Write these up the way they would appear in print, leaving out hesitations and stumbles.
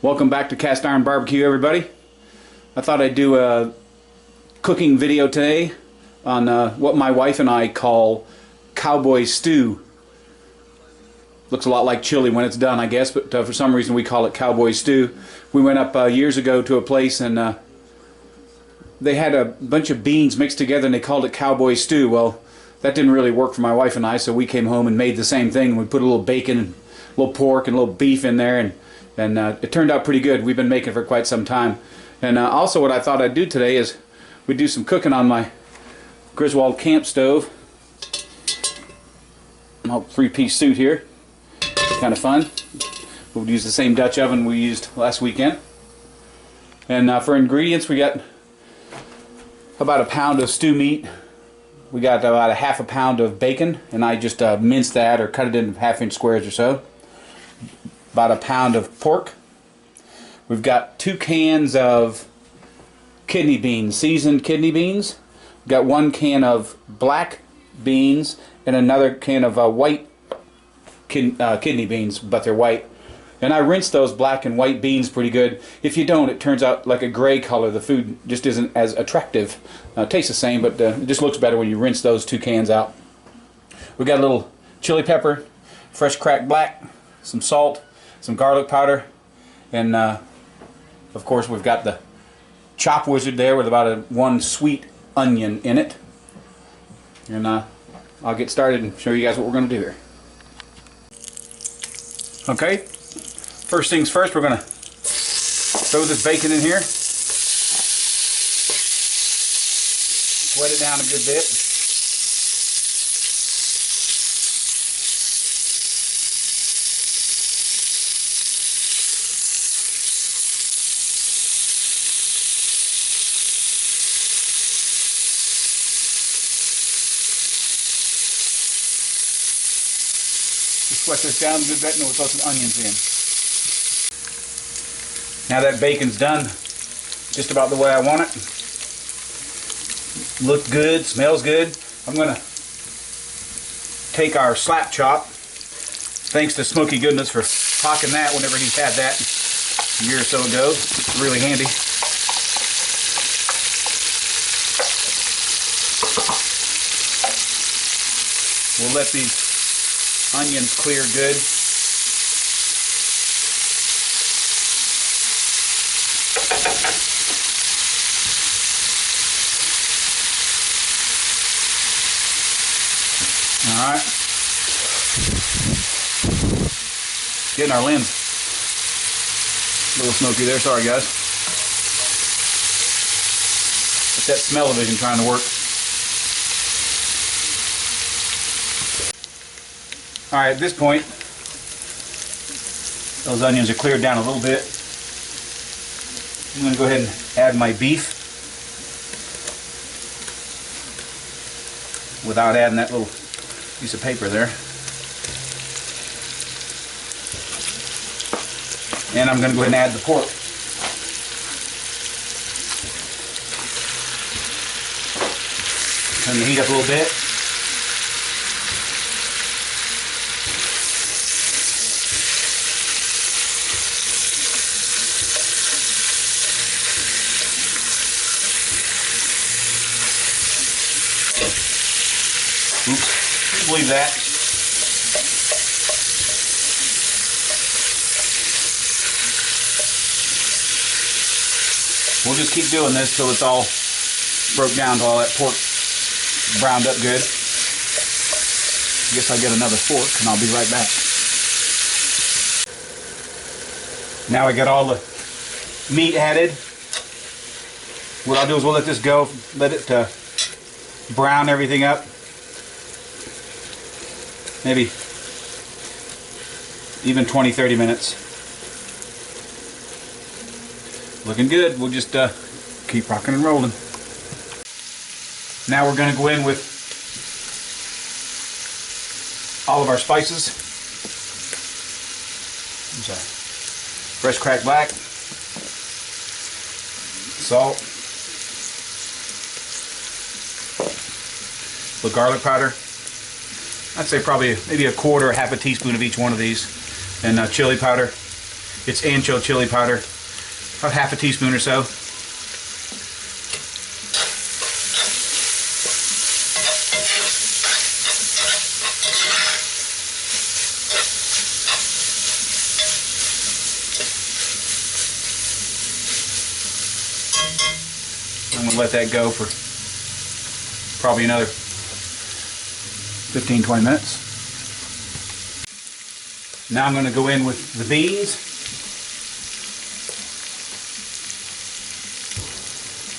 Welcome back to Cast Iron Barbecue, everybody. I thought I'd do a cooking video today on what my wife and I call Cowboy Stew. Looks a lot like chili when it's done, I guess, but for some reason we call it Cowboy Stew. We went up years ago to a place and they had a bunch of beans mixed together and they called it Cowboy Stew. Well, that didn't really work for my wife and I, so we came home and made the same thing. We put a little bacon and a little pork and a little beef in there, and it turned out pretty good. We've been making it for quite some time. And also what I thought I'd do today is we'd do some cooking on my Griswold camp stove. My 3-piece suit here. Kind of fun. We'll use the same Dutch oven we used last weekend. And for ingredients, we got about a pound of stew meat. We got about a half a pound of bacon, and I just minced that or cut it into half-inch squares or so. About a pound of pork. We've got 2 cans of kidney beans, seasoned kidney beans. We've got 1 can of black beans and another can of white kidney beans, but they're white. And I rinsed those black and white beans pretty good. If you don't, it turns out like a gray color. The food just isn't as attractive. Tastes the same, but it just looks better when you rinse those 2 cans out. We've got a little chili pepper, fresh cracked black, some salt, some garlic powder, and of course we've got the chop wizard there with about 1 sweet onion in it. And I'll get started and show you guys what we're going to do here. Okay, first things first, we're going to throw this bacon in here. Wet it down a good bit. Just sweat this down a good bit and we'll throw some onions in. Now that bacon's done just about the way I want it. Looks good, smells good. I'm going to take our slap chop. Thanks to Smoky Goodness for hawking that whenever he's had that a year or so ago. It's really handy. We'll let these onions clear good. Alright. Getting our lens a little smoky there, sorry guys. It's that smell-o-vision trying to work. Alright, at this point, those onions are cleared down a little bit. I'm going to go ahead and add my beef without adding that little piece of paper there. And I'm going to go ahead and add the pork. Turn the heat up a little bit. Oops. Believe that. We'll just keep doing this till it's all broke down, till all that pork browned up good. I guess I'll get another fork and I'll be right back. Now I got all the meat added. What I'll do is we'll let this go, let it brown everything up. Maybe even 20-30 minutes. Looking good. We'll just keep rocking and rolling. Now we're going to go in with all of our spices. Fresh cracked black, salt, the garlic powder. I'd say probably maybe a quarter or half a teaspoon of each one of these, and chili powder. It's ancho chili powder, about half a teaspoon or so. I'm going to let that go for probably another 15-20 minutes. Now I'm going to go in with the beans.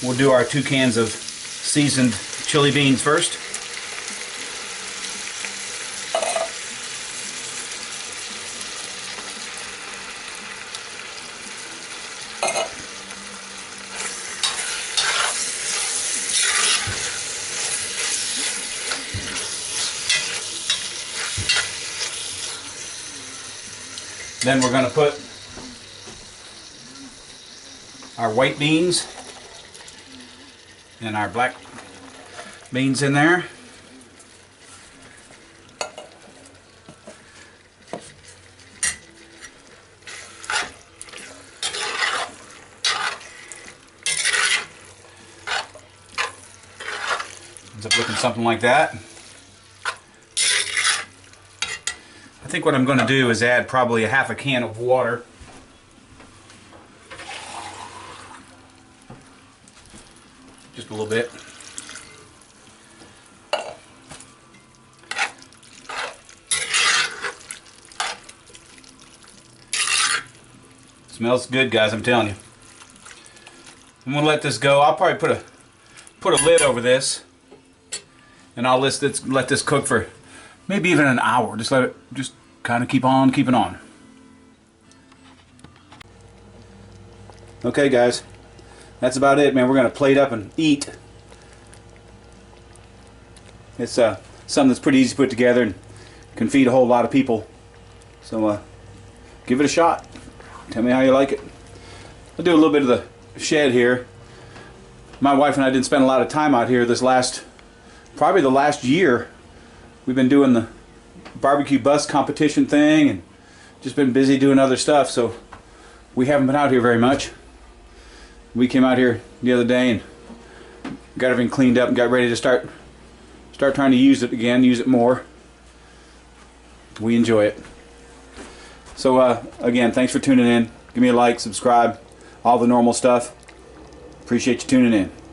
We'll do our 2 cans of seasoned chili beans first. Then we're going to put our white beans and our black beans in there. Ends up looking something like that. I think what I'm going to do is add probably a half a can of water. Just a little bit. Smells good, guys, I'm telling you. I'm going to let this go. I'll probably put a lid over this, and I'll let this cook for maybe even an hour. Just let it kind of keep on keeping on. Okay, guys, that's about it, man. We're gonna plate up and eat. It's something that's pretty easy to put together and can feed a whole lot of people. So give it a shot. Tell me how you like it. I'll do a little bit of the shed here. My wife and I didn't spend a lot of time out here probably the last year. We've been doing the barbecue bus competition thing and just been busy doing other stuff, so we haven't been out here very much. We came out here the other day and got everything cleaned up and got ready to start trying to use it again, use it more. We enjoy it. So again, thanks for tuning in. Give me a like, subscribe, all the normal stuff. Appreciate you tuning in.